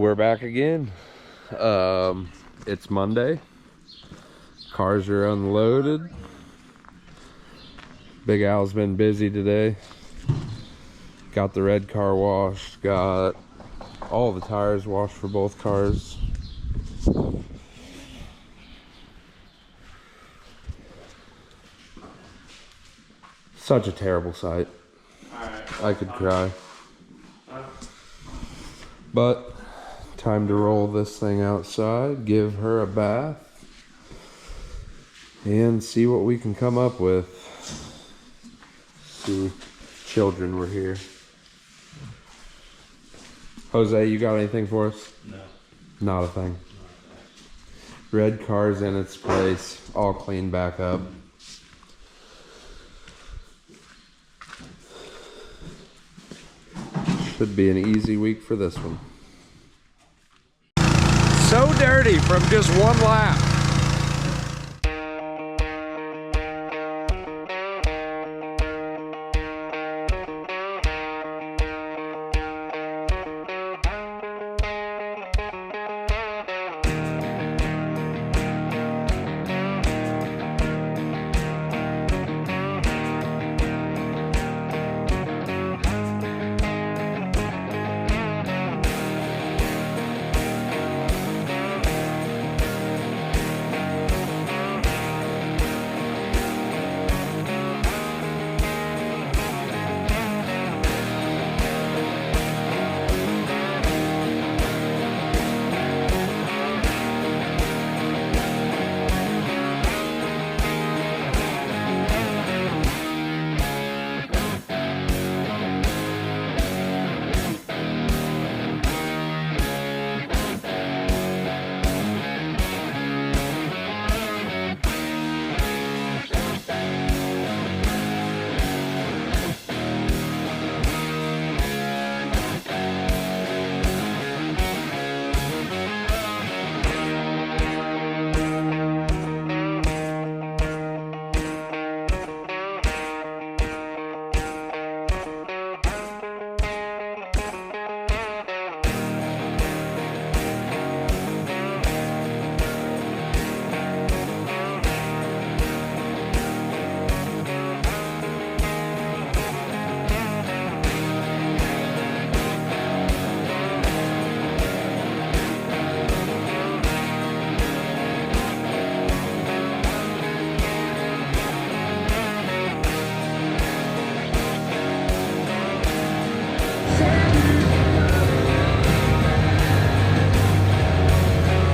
we're back again. It's Monday. Cars are unloaded. Big Al's been busy today. Got the red car washed. Got all the tires washed for both cars. Such a terrible sight. I could cry. But time to roll this thing outside, give her a bath, and see what we can come up with. See, children were here. Jose, you got anything for us? No. Not a thing. Red car's in its place, all cleaned back up. Should be an easy week for this one. So dirty from just one lap.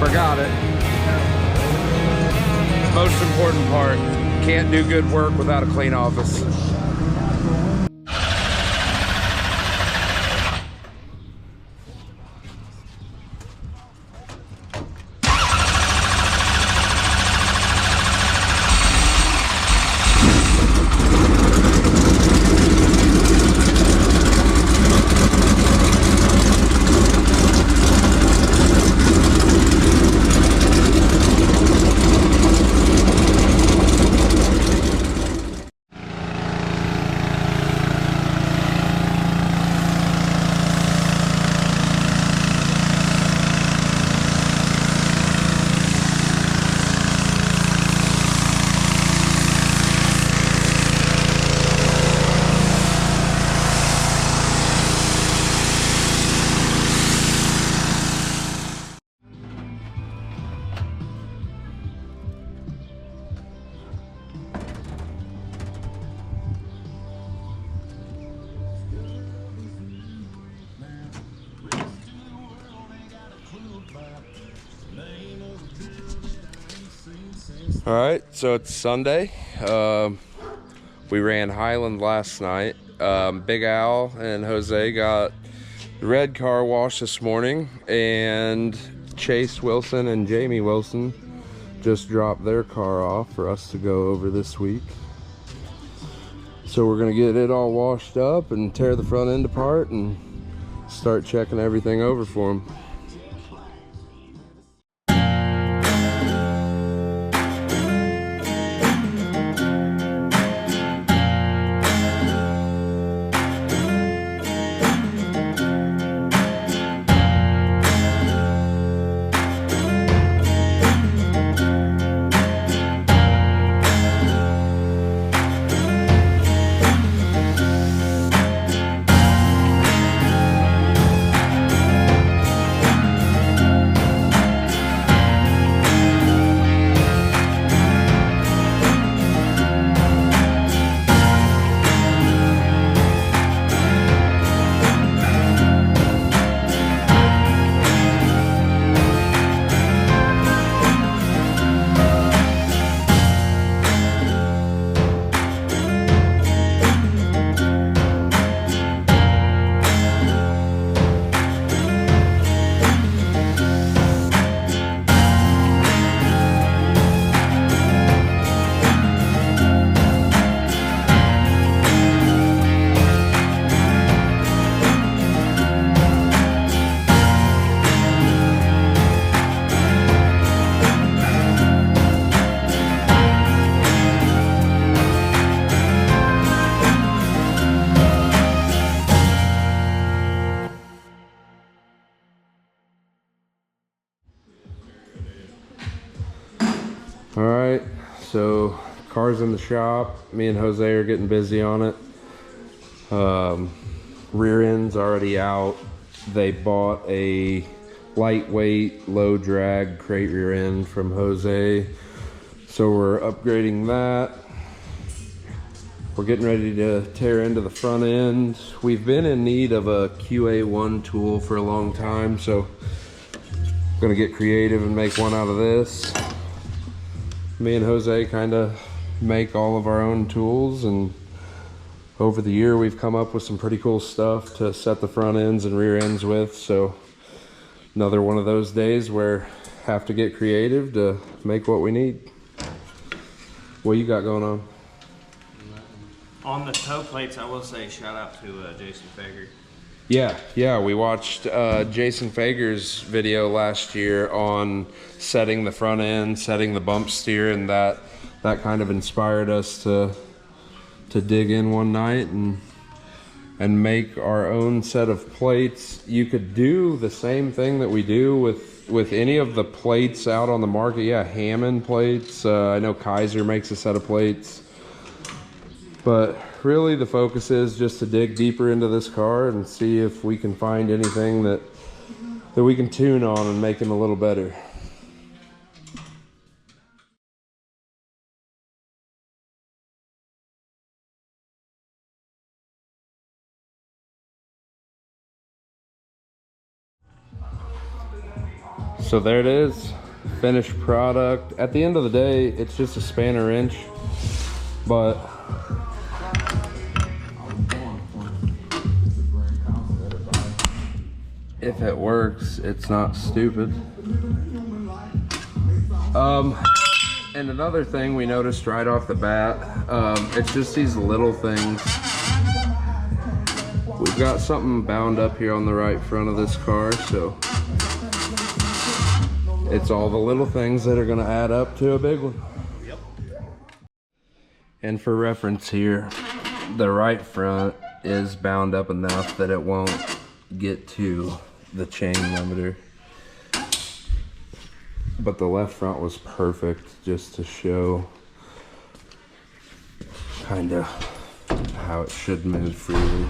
Forgot it. Most important part, can't do good work without a clean office. All right, so it's Sunday. We ran Highland last night. Big Al and Jose got the red car washed this morning, and Chase Wilson and Jamie Wilson just dropped their car off for us to go over this week. So we're gonna get it all washed up and tear the front end apart and start checking everything over for them. so car's in the shop. Me and Jose are getting busy on it. Rear end's already out. They bought a lightweight, low drag crate rear end from Jose, so we're upgrading that. We're getting ready to tear into the front end. We've been in need of a QA1 tool for a long time, so I'm gonna get creative and make one out of this. Me and Jose kind of make all of our own tools, and over the year we've come up with some pretty cool stuff to set the front ends and rear ends with. So another one of those days where have to get creative to make what we need. What you got going on? On the toe plates, I will say shout out to Jason Fager. Yeah, we watched Jason Fager's video last year on setting the front end, setting the bump steer, and that kind of inspired us to dig in one night and make our own set of plates. You could do the same thing that we do with any of the plates out on the market. Yeah, Hammond plates. I know Kaiser makes a set of plates. But really the focus is just to dig deeper into this car and see if we can find anything that we can tune on and make him a little better. So there it is, finished product. At the end of the day, it's just a spanner wrench, but if it works, it's not stupid. And another thing we noticed right off the bat, it's just these little things. We've got something bound up here on the right front of this car, so it's all the little things that are gonna add up to a big one. Yep. And for reference here, the right front is bound up enough that it won't get to the chain limiter. But the left front was perfect, just to show kind of how it should move freely.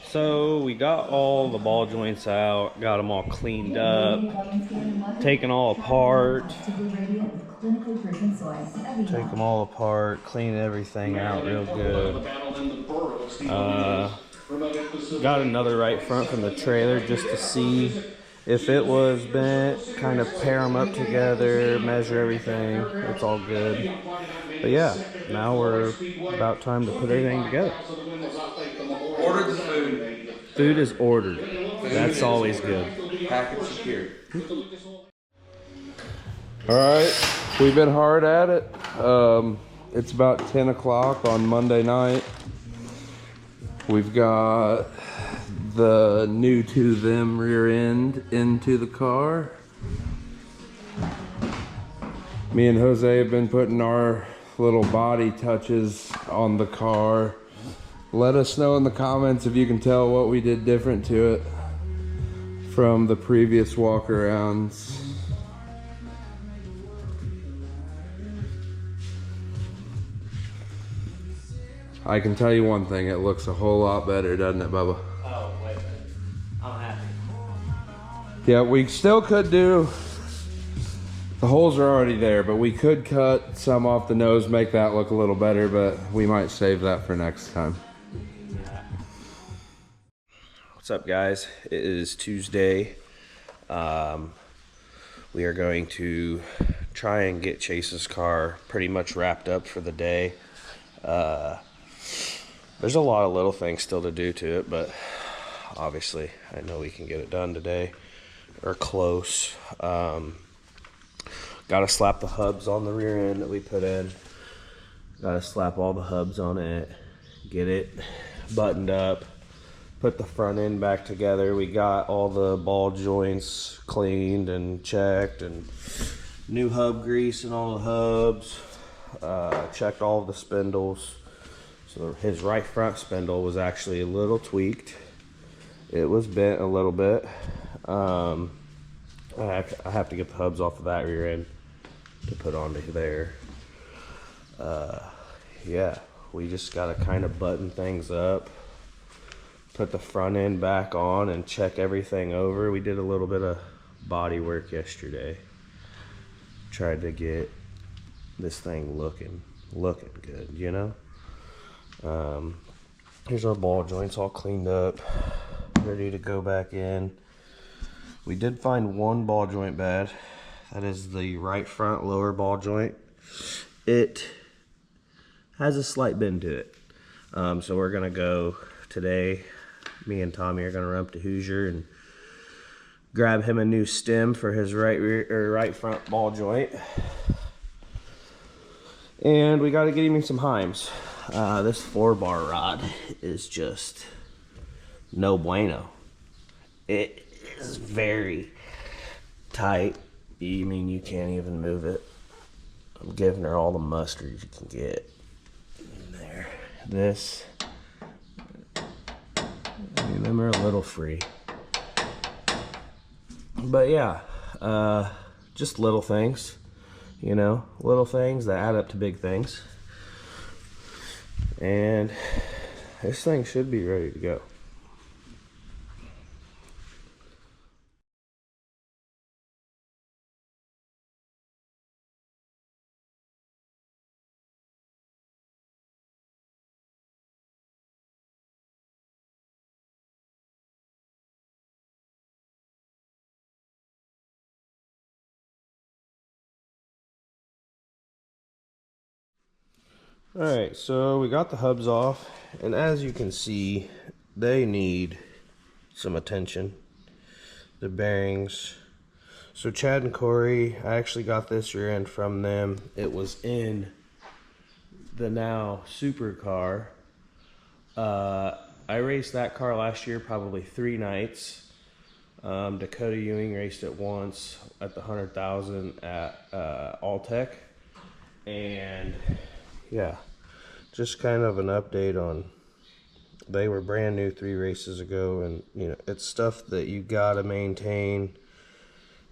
So we got all the ball joints out, got them all cleaned up, taken all apart, take them all apart, clean everything out real good. Got another right front from the trailer just to see if it was bent, kind of pair them up together, measure everything. It's all good. But yeah, now we're about time to put everything together. Ordered the food. Food is ordered. That's always good. Package secured. All right, we've been hard at it. It's about 10 o'clock on Monday night. We've got the new to them rear end into the car. Me and Jose have been putting our little body touches on the car. Let us know in the comments if you can tell what we did different to it from the previous walk-arounds. I can tell you one thing, it looks a whole lot better, doesn't it, Bubba? Oh, wait a minute. I'm happy. Yeah, we still could do, the holes are already there, but we could cut some off the nose, make that look a little better, but we might save that for next time. What's up, guys? It is Tuesday. We are going to try and get Chase's car pretty much wrapped up for the day. There's a lot of little things still to do to it, but obviously I know we can get it done today, or close. Got to slap the hubs on the rear end that we put in. Got to slap all the hubs on it, get it buttoned up, put the front end back together. We got all the ball joints cleaned and checked, and new hub grease in all the hubs. Checked all of the spindles. So his right front spindle was actually a little tweaked. It was bent a little bit. I have to get the hubs off of that rear end. to put onto there. Yeah, we just got to kind of button things up, put the front end back on, and check everything over. We did a little bit of body work yesterday. Tried to get this thing looking good, you know. Here's our ball joints all cleaned up, ready to go back in. We did find one ball joint bad. That is the right front lower ball joint. It has a slight bend to it. So we're gonna go today. Me and Tommy are gonna run up to Hoosier and grab him a new stem for his right front ball joint. And we got to get him some Heims. This 4-bar rod is just no bueno. It is very tight. I mean, you can't even move it. I'm giving her all the mustard you can get in there. This, I mean, them are a little free. But yeah, just little things, you know, little things that add up to big things. And this thing should be ready to go. Alright, so we got the hubs off, and as you can see, they need some attention. The bearings. So Chad and Corey, I actually got this rear end from them. It was in the now supercar. I raced that car last year probably 3 nights. Dakota Ewing raced it once at the 100,000 at Alltech. And yeah, just kind of an update on, they were brand new 3 races ago, and you know, it's stuff that you gotta maintain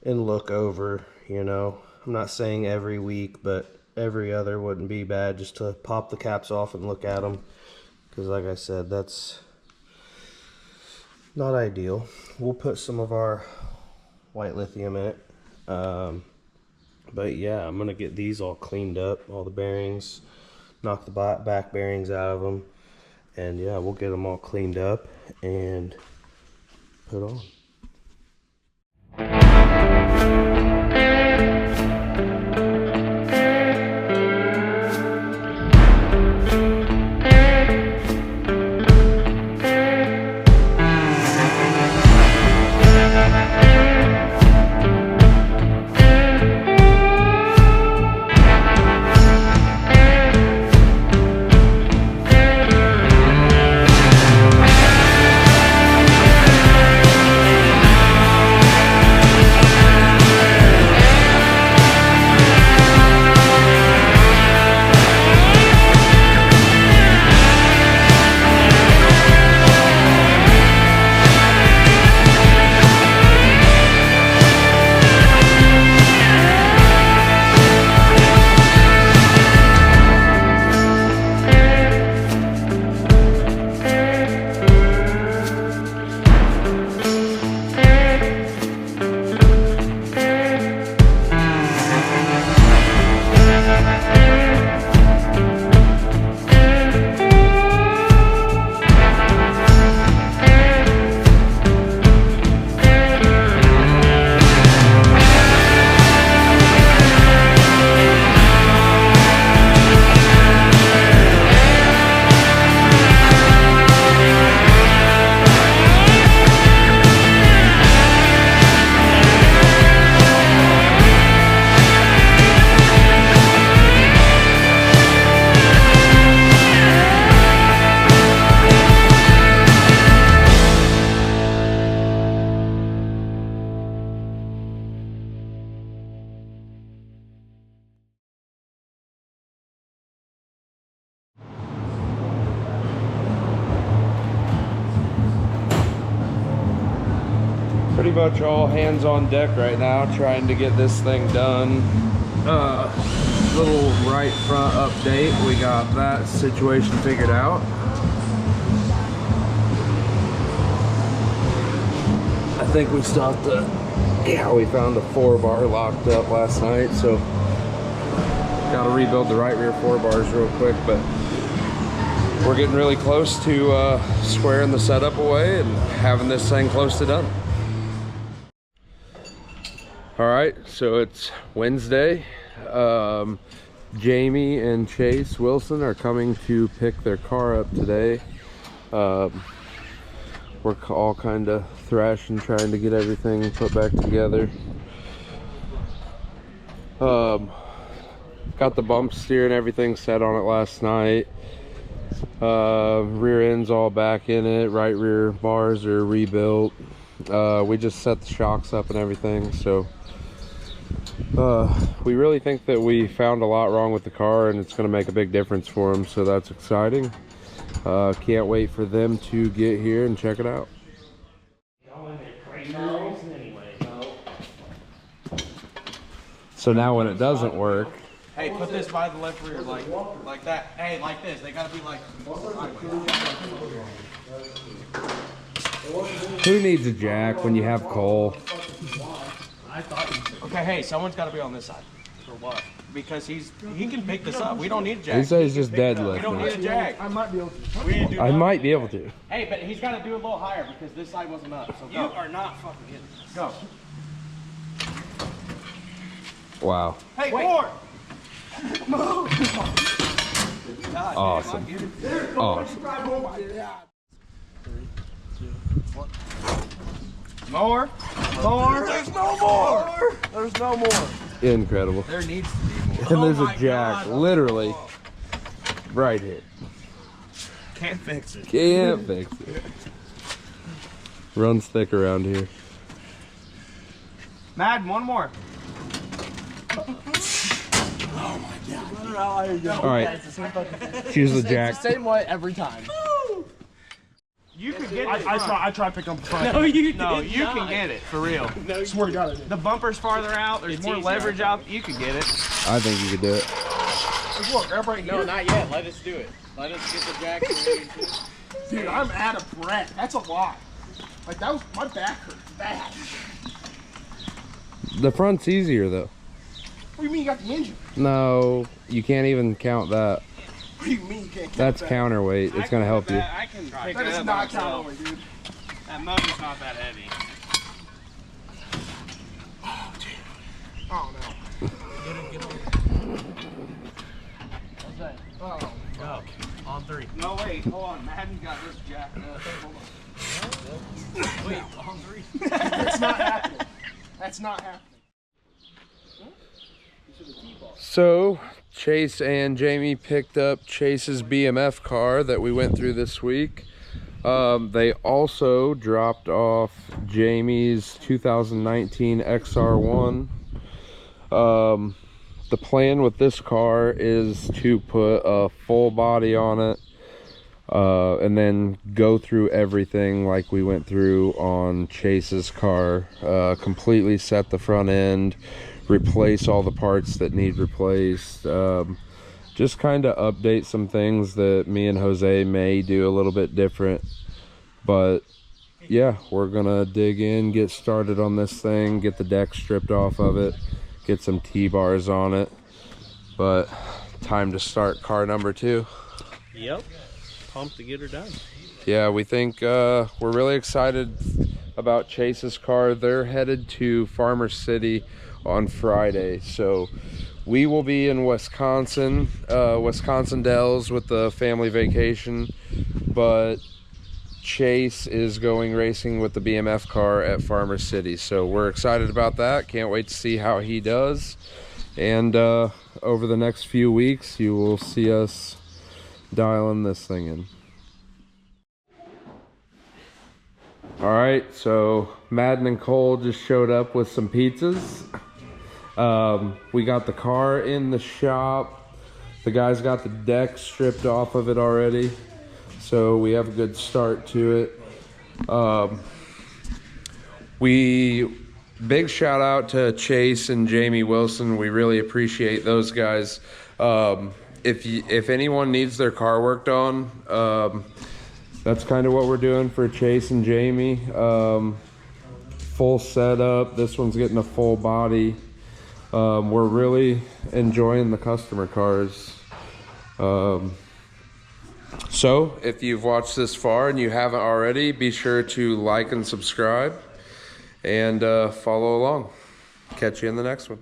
and look over, you know. I'm not saying every week, but every other wouldn't be bad, just to pop the caps off and look at them, because like I said, that's not ideal. We'll put some of our white lithium in it, but yeah, I'm gonna get these all cleaned up, all the bearings, knock the back bearings out of them, and yeah, we'll get them all cleaned up and put on. Pretty much all hands on deck right now, trying to get this thing done. Little right front update. We got that situation figured out. I think we stopped the, yeah, we found the 4-bar locked up last night, so got to rebuild the right rear 4 bars real quick, but we're getting really close to squaring the setup away and having this thing close to done. All right, so it's Wednesday. Jamie and Chase Wilson are coming to pick their car up today. We're all kind of thrashing, trying to get everything put back together. Got the bump steer and everything set on it last night. Rear end's all back in it. Right rear bars are rebuilt. We just set the shocks up and everything, so we really think that we found a lot wrong with the car and it's going to make a big difference for them, so that's exciting. Can't wait for them to get here and check it out. So now when it doesn't work, hey, put this by the left rear, like that. Hey, like this. They gotta be like. who needs a jack when you have coal? Okay, hey, someone's gotta be on this side. For what? Because he can pick this up. We don't need a jack. He says he's just We don't deadlifting. need a jack. I might be able to. We do I not- might be able to. Hey, but he's gotta do a little higher because this side wasn't up. So go. You are not fucking getting this. Go. Wow. Hey, more. Awesome. Awesome. More. More. There's no more. There's no more. Incredible. There needs to be more. And there's a jack literally right here. Can't fix it. Can't fix it. Runs thick around here. Madden, one more. All right. Choose the jack. Same way every time. You could get it. I try to pick up the front. No, you can get it for real. I swear to God I did. The bumper's farther out. There's more leverage out. You could get it. I think you could do it. Look, grab right here. No, not yet. Let us do it. Let us get the jack ready. Dude, I'm out of breath. That's a lot. Like, that was, my back hurts bad. The front's easier though. What do you mean you got the engine? No, you can't even count that. What do you mean you can't count That's that? counterweight. It's gonna help you. I can pick That it is up not myself. counterweight, dude. That motor's not that heavy. Oh, no. What's that? Oh. Go. On 3. No, wait. Hold on. Madden got this jack. Hold on. Wait. On 3. That's not happening. That's not happening. So Chase and Jamie picked up Chase's BMF car that we went through this week. They also dropped off Jamie's 2019 XR1. The plan with this car is to put a full body on it and then go through everything like we went through on Chase's car. Completely set the front end, replace all the parts that need replaced, just kind of update some things that me and Jose may do a little bit different. But yeah, we're gonna dig in, get started on this thing, get the deck stripped off of it, get some T-bars on it. But time to start car number 2. Yep. Pumped to get her done. Yeah, we think we're really excited about Chase's car. They're headed to Farmer City on Friday, so we will be in Wisconsin, Wisconsin Dells with the family vacation, but Chase is going racing with the BMF car at Farmer City, so we're excited about that. Can't wait to see how he does. And over the next few weeks you will see us dialing this thing in. All right, so Madden and Cole just showed up with some pizzas. We got the car in the shop. The guys got the deck stripped off of it already, so we have a good start to it. We big shout out to Chase and Jamie Wilson. We really appreciate those guys. If anyone needs their car worked on, that's kind of what we're doing for Chase and Jamie. Full setup. This one's getting a full body. We're really enjoying the customer cars. So if you've watched this far and you haven't already, be sure to like and subscribe and follow along. Catch you in the next one.